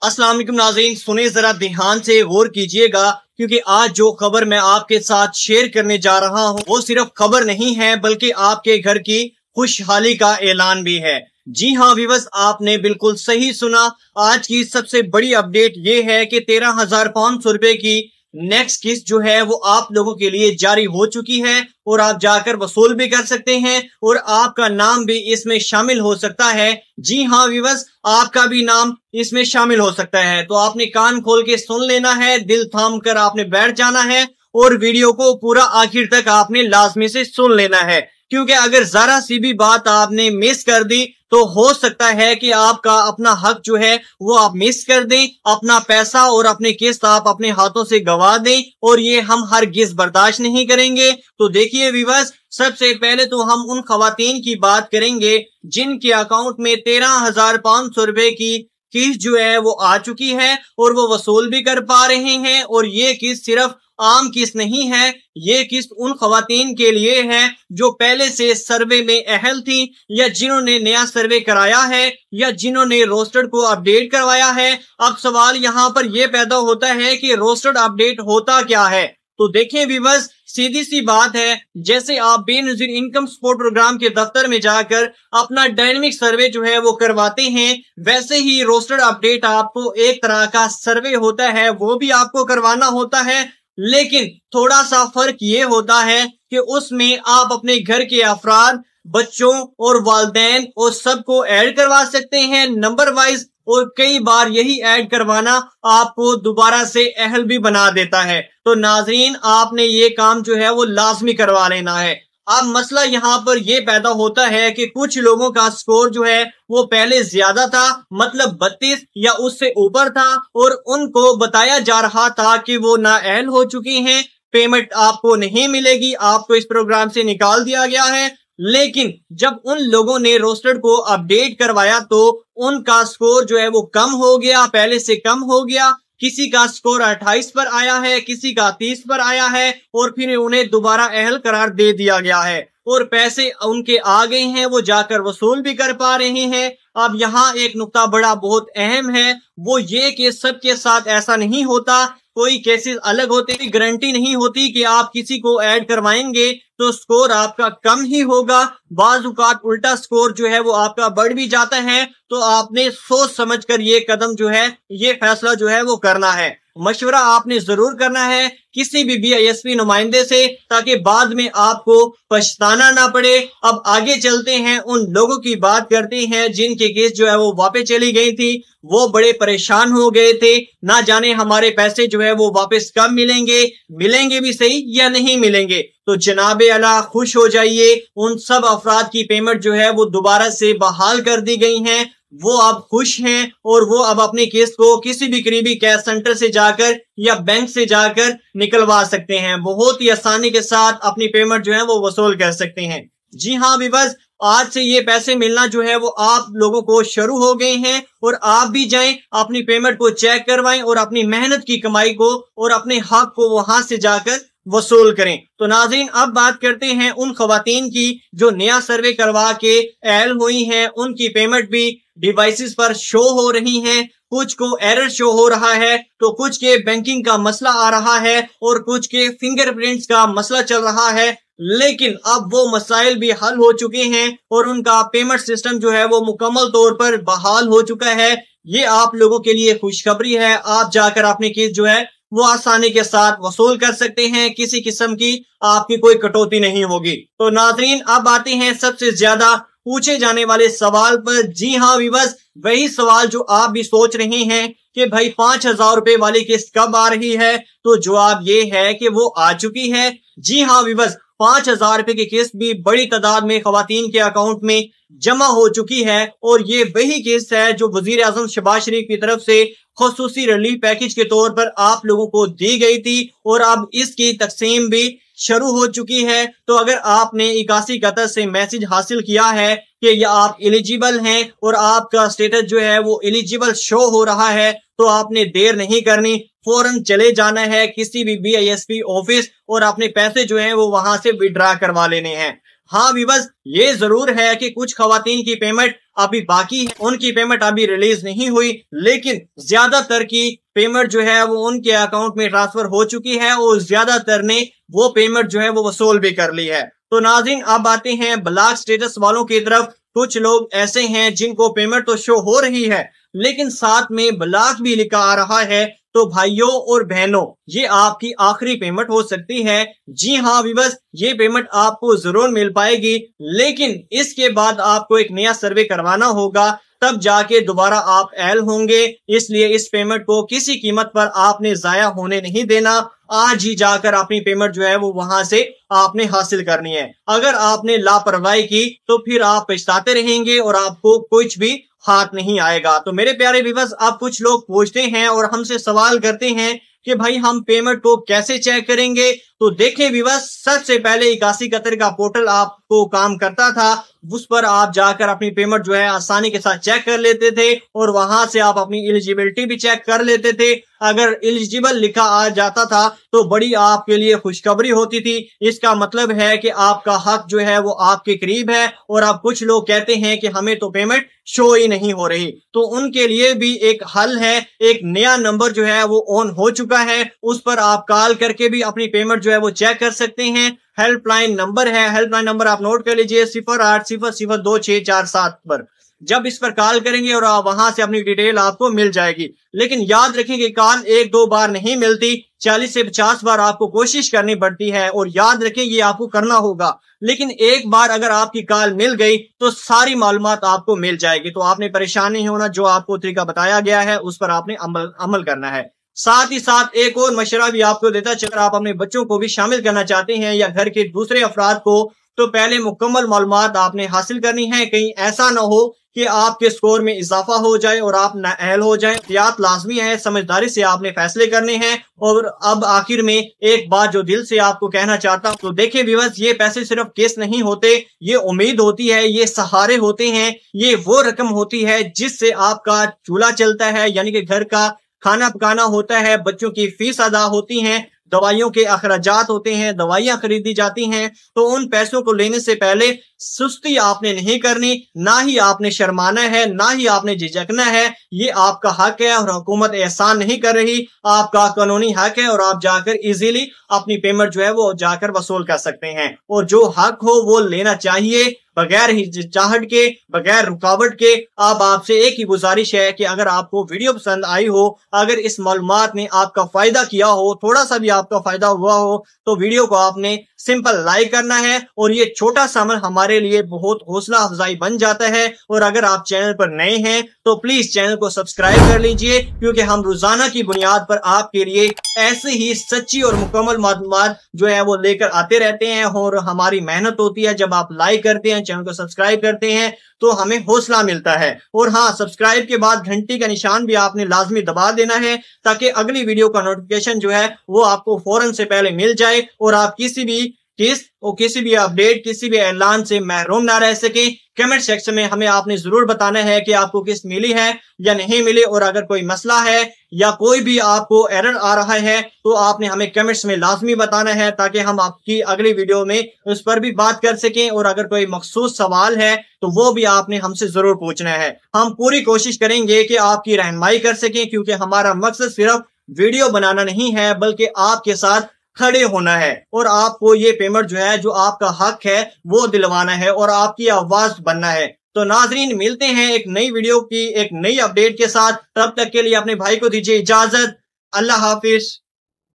अस्सलाम वालेकुम नाज़रीन, सुने जरा ध्यान से गौर कीजिएगा क्योंकि आज जो खबर मैं आपके साथ शेयर करने जा रहा हूं वो सिर्फ खबर नहीं है बल्कि आपके घर की खुशहाली का ऐलान भी है। जी हाँ व्यूअर्स, आपने बिल्कुल सही सुना। आज की सबसे बड़ी अपडेट ये है कि 13,500 रुपए की नेक्स्ट किस्त जो है वो आप लोगों के लिए जारी हो चुकी है और आप जाकर वसूल भी कर सकते हैं और आपका नाम भी इसमें शामिल हो सकता है। जी हाँ व्यूअर्स, आपका भी नाम इसमें शामिल हो सकता है। तो आपने कान खोल के सुन लेना है, दिल थाम कर आपने बैठ जाना है और वीडियो को पूरा आखिर तक आपने लाजमी से सुन लेना है, क्योंकि अगर जरा सी भी बात आपने मिस कर दी तो हो सकता है कि आपका अपना हक जो है वो आप मिस कर दें, अपना पैसा और अपनी किस्त आप अपने हाथों से गंवा दें, और ये हम हरगिज़ बर्दाश्त नहीं करेंगे। तो देखिए व्यूअर्स, सबसे पहले तो हम उन खवातीन की बात करेंगे जिनके अकाउंट में 13,500 रुपए की किस्त जो है वो आ चुकी है और वो वसूल भी कर पा रहे हैं। और ये किस्त सिर्फ आम किस्त नहीं है, ये किस्त उन खवातीन के लिए है जो पहले से सर्वे में अहल थी या जिन्होंने नया सर्वे कराया है या जिन्होंने रोस्टर को अपडेट करवाया है। अब सवाल यहाँ पर यह पैदा होता है कि रोस्टर अपडेट होता क्या है। तो देखें व्यूअर्स, सीधी सी बात है, जैसे आप बेनजीर इनकम सपोर्ट प्रोग्राम के दफ्तर में जाकर अपना डायनेमिक सर्वे जो है वो करवाते हैं, वैसे ही रोस्टर अपडेट आपको एक तरह का सर्वे होता है, वो भी आपको करवाना होता है। लेकिन थोड़ा सा फर्क ये होता है कि उसमें आप अपने घर के अफराद, बच्चों और वालिदैन और सबको ऐड करवा सकते हैं नंबर वाइज, और कई बार यही ऐड करवाना आपको दोबारा से अहल भी बना देता है। तो नाजरीन, आपने ये काम जो है वो लाजमी करवा लेना है। अब मसला यहाँ पर यह पैदा होता है कि कुछ लोगों का स्कोर जो है वो पहले ज्यादा था, मतलब 32 या उससे ऊपर था, और उनको बताया जा रहा था कि वो नाअहल हो चुकी हैं, पेमेंट आपको नहीं मिलेगी, आपको इस प्रोग्राम से निकाल दिया गया है। लेकिन जब उन लोगों ने रोस्टर को अपडेट करवाया तो उनका स्कोर जो है वो कम हो गया, पहले से कम हो गया। किसी का स्कोर 28 पर आया है, किसी का 30 पर आया है, और फिर उन्हें दोबारा अहल करार दे दिया गया है और पैसे उनके आ गए हैं, वो जाकर वसूल भी कर पा रहे हैं। अब यहाँ एक नुक्ता बड़ा बहुत अहम है, वो ये कि सबके साथ ऐसा नहीं होता, कोई केसेस अलग होते हैं। गारंटी नहीं होती कि आप किसी को ऐड करवाएंगे तो स्कोर आपका कम ही होगा, बाज़ औक़ात उल्टा स्कोर जो है वो आपका बढ़ भी जाता है। तो आपने सोच समझकर ये कदम जो है, ये फैसला जो है वो करना है। मशवरा आपने जरूर करना है किसी भी BISP नुमाइंदे से, ताकि बाद में आपको पछताना ना पड़े। अब आगे चलते हैं, उन लोगों की बात करते हैं जिनके केस जो है वो वापस चली गई थी, वो बड़े परेशान हो गए थे, ना जाने हमारे पैसे जो है वो वापस कब मिलेंगे, मिलेंगे भी सही या नहीं मिलेंगे। तो जनाबे अल्लाह खुश हो जाइए, उन सब अफराद की पेमेंट जो है वो दोबारा से बहाल कर दी गई है, वो अब खुश हैं और वो अब अपनी किस्त को किसी भी करीबी कैश सेंटर से जाकर या बैंक से जाकर निकलवा सकते हैं, बहुत ही आसानी के साथ अपनी पेमेंट जो है वो वसूल कर सकते हैं। जी हाँ व्यूअर्स, आज से ये पैसे मिलना जो है वो आप लोगों को शुरू हो गए हैं, और आप भी जाएं अपनी पेमेंट को चेक करवाएं और अपनी मेहनत की कमाई को और अपने हक को वहां से जाकर वसूल करें। तो नाज़रीन, अब बात करते हैं उन खवातीन की जो नया सर्वे करवा के अहल हुई हैं, उनकी पेमेंट भी डिवाइसेस पर शो हो रही हैं। कुछ को एरर शो हो रहा है, तो कुछ के बैंकिंग का मसला आ रहा है और कुछ के फिंगरप्रिंट्स का मसला चल रहा है। लेकिन अब वो मसाइल भी हल हो चुके हैं और उनका पेमेंट सिस्टम जो है वो मुकम्मल तौर पर बहाल हो चुका है। ये आप लोगों के लिए खुशखबरी है, आप जाकर अपनी किस्त जो है वो आसानी के साथ वसूल कर सकते हैं, किसी किस्म की आपकी कोई कटौती नहीं होगी। तो नाज़रीन, अब आते हैं सबसे ज्यादा पूछे जाने वाले सवाल पर। जी हाँ व्यूअर्स, वही सवाल जो आप भी सोच रहे हैं कि भाई 5,000 रुपए वाली किस्त कब आ रही है, तो जवाब ये है कि वो आ चुकी है। जी हाँ व्यूअर्स, 5,000 रुपए की किस्त भी बड़ी तादाद में खवातीन के अकाउंट में जमा हो चुकी है, और ये वही किस्त है जो वजीर आजम शहबाज शरीफ की तरफ से खुसूसी रिलीफ पैकेज के तौर पर आप लोगों को दी गई थी, और अब इसकी तकसीम भी शुरू हो चुकी है। तो अगर आपने 81 कतर से मैसेज हासिल किया है कि ये आप एलिजिबल हैं और आपका स्टेटस जो है वो एलिजिबल शो हो रहा है, तो आपने देर नहीं करनी, फौरन चले जाना है किसी भी BISP ऑफिस और अपने पैसे जो हैं वो वहां से विड्रा करवा लेने हैं। हाँ व्यूअर्स, ये जरूर है कि कुछ खवातीन की पेमेंट ابھی باقی ہے، ان کی پیمنٹ ابھی ریلیز نہیں ہوئی، لیکن زیادہ تر کی پیمنٹ جو ہے وہ ان کے اکاؤنٹ میں ٹرانسفر ہو چکی ہے اور زیادہ تر نے وہ پیمنٹ جو ہے وہ وصول بھی کر لی ہے۔ تو ناظرین اب آتے ہیں بلاک سٹیٹس والوں کی طرف۔ کچھ لوگ ایسے ہیں جن کو پیمنٹ تو شو ہو رہی ہے لیکن ساتھ میں بلاک بھی لکھا آ رہا ہے، تو بھائیوں اور بہنوں یہ آپ کی آخری پیمنٹ ہو سکتی ہے۔ جی ہاں ویورز، یہ پیمنٹ آپ کو ضرور مل پائے گی، لیکن اس کے بعد آپ کو ایک نیا سروے کروانا ہوگا، تب جا کے دوبارہ آپ ایل ہوں گے۔ اس لیے اس پیمنٹ کو کسی قیمت پر آپ نے ضائع ہونے نہیں دینا، آج ہی جا کر اپنی پیمنٹ جو ہے وہ وہاں سے آپ نے حاصل کرنی ہے۔ اگر آپ نے لاپرواہی کی تو پھر آپ پچھتاتے رہیں گے اور آپ کو کچھ بھی ہاتھ نہیں آئے گا۔ تو میرے پیارے ویورز، اب کچھ لوگ پوچھتے ہیں اور ہم سے سوال کرتے ہیں کہ بھائی ہم پیمنٹ کو کیسے چیک کریں گے؟ تو دیکھیں ویورز، سب سے پہلے 81 قطر کا پورٹل آپ کو کام کرتا تھا، اس پر آپ جا کر اپنی پیمنٹ جو ہے آسانی کے ساتھ چیک کر لیتے تھے اور وہاں سے آپ اپنی ایلیجیبلٹی بھی چیک کر لیتے تھے۔ اگر ایلیجیبل لکھا آ جاتا تھا تو بڑی آپ کے لیے خوشخبری ہوتی تھی، اس کا مطلب ہے کہ آپ کا حق جو ہے وہ آپ کے قریب ہے۔ اور اب کچھ لوگ کہتے ہیں کہ ہمیں تو پیمنٹ شو ہی نہیں ہو رہی، تو ان کے لیے بھی ایک حل ہے، ایک نیا نمبر جو ہے وہ آن ہو چکا ہے، اس پر آپ کال کر کے بھی اپنی پیمنٹ جو ہے وہ چیک کر سکتے ہیں۔ ہیلپ لائن نمبر ہے، ہیلپ لائن نمبر آپ نوٹ کر لیجئے 08002647 پر۔ جب اس پر کال کریں گے اور وہاں سے اپنی ڈیٹیل آپ کو مل جائے گی، لیکن یاد رکھیں کہ کال ایک دو بار نہیں ملتی، 40 سے 50 بار آپ کو کوشش کرنی پڑتی ہے، اور یاد رکھیں یہ آپ کو کرنا ہوگا۔ لیکن ایک بار اگر آپ کی کال مل گئی تو ساری معلومات آپ کو مل جائے گی، تو آپ نے پریشان نہیں ہونا، جو آپ کو طریقہ بتایا گیا ہے اس پر آپ نے عمل کرنا ہے۔ ساتھ ہی ساتھ ایک اور مشورہ بھی آپ کو دیتا چلوں، اگر آپ اپنے بچوں کو بھی شامل کرنا چاہتے ہیں یا گھر کے دوسرے افراد کو، تو پہلے مکمل معلومات آپ نے حاصل کرنی ہے، کہیں ایسا نہ ہو کہ آپ کے سکور میں اضافہ ہو جائے اور آپ نااہل ہو جائیں۔ احتیاط لازمی ہے، سمجھداری سے آپ نے فیصلے کرنے ہیں۔ اور اب آخر میں ایک بات جو دل سے آپ کو کہنا چاہتا ہوں، تو دیکھیں ویورز، یہ پیسے صرف کیس نہیں ہوتے، یہ امید ہوتی ہے، یہ سہارے ہوتے ہیں، یہ وہ رقم ہوتی ہے جس سے آپ کا چولہا چلتا ہے، یعنی کہ گھر کا کھانا پکانا ہوتا ہے، بچوں کی فیس ادا ہوتی ہیں، دوائیوں کے اخراجات ہوتے ہیں، دوائیاں خریدی جاتی ہیں۔ تو ان پیسوں کو لینے سے پہلے سستی آپ نے نہیں کرنی، نہ ہی آپ نے شرمانا ہے، نہ ہی آپ نے جھجکنا ہے۔ یہ آپ کا حق ہے اور حکومت احسان نہیں کر رہی، آپ کا قانونی حق ہے، اور آپ جا کر ایزیلی اپنی پیمنٹ جو ہے وہ جا کر وصول کر سکتے ہیں۔ اور جو حق ہو وہ لینا چاہیے، بغیر ہچکچاہٹ کے، بغیر رکاوٹ کے۔ اب آپ سے ایک ہی گزارش ہے کہ اگر آپ کو ویڈیو پسند آئی ہو، اگر اس معلومات نے آپ کا فائدہ کیا ہو، تھوڑا سا بھی آپ کا فائدہ ہوا ہو، تو ویڈیو کو آپ نے سمپل لائک کرنا ہے، اور یہ چھوٹا سا عمل ہمارے لیے بہت حوصلہ افزائی بن جاتا ہے۔ اور اگر آپ چینل پر نئے ہیں تو پلیز چینل کو سبسکرائب کر لیجئے، کیونکہ ہم روزانہ کی بنیاد پر آپ کے لیے ایسے ہی سچی اور مکمل معلومات جو ہے وہ لے کر آتے رہتے ہیں، اور ہماری محنت ہوتی ہے جب آپ لائک کرتے ہیں، چینل کو سبسکرائب کرتے ہیں، تو ہمیں حوصلہ ملتا ہے۔ اور ہاں، سبسکرائب کے بعد گھنٹی کا نشان بھی آپ نے لازمی دبا دینا ہے، تاکہ اگلی ویڈیو کا نوٹیفیکیشن جو ہے وہ آپ کو فوراً سے پہلے مل جائے، اور آپ کسی بھی چیز اور کسی بھی اپڈیٹ، کسی بھی اعلان سے محروم نہ رہ سکیں۔ کمنٹ سیکشن میں ہمیں آپ نے ضرور بتانا ہے کہ آپ کو قسط ملی ہے یا نہیں ملی، اور اگر کوئی مسئلہ ہے یا کوئی بھی آپ کو ایرر آ رہا ہے تو آپ نے ہمیں کمنٹس میں لازمی بتانا ہے، تاکہ ہم آپ کی اگلی ویڈیو میں اس پر بھی بات کر سکیں۔ اور اگر کوئی مخصوص سوال ہے تو وہ بھی آپ نے ہم سے ضرور پوچھنا ہے، ہم پوری کوشش کریں گے کہ آپ کی رہنمائی کر سکیں، کیونکہ ہمارا مقصد صرف ویڈیو بنانا نہیں ہے بلکہ آپ کے ساتھ کھڑے ہونا ہے، اور آپ کو یہ پیمنٹ جو ہے جو آپ کا حق ہے وہ دلوانا ہے اور آپ کی آواز بننا ہے۔ تو ناظرین، ملتے ہیں ایک نئی ویڈیو کی ایک نئی اپڈیٹ کے ساتھ، تب تک کے لیے اپنے بھائی کو دیجیے اجازت۔ اللہ حافظ۔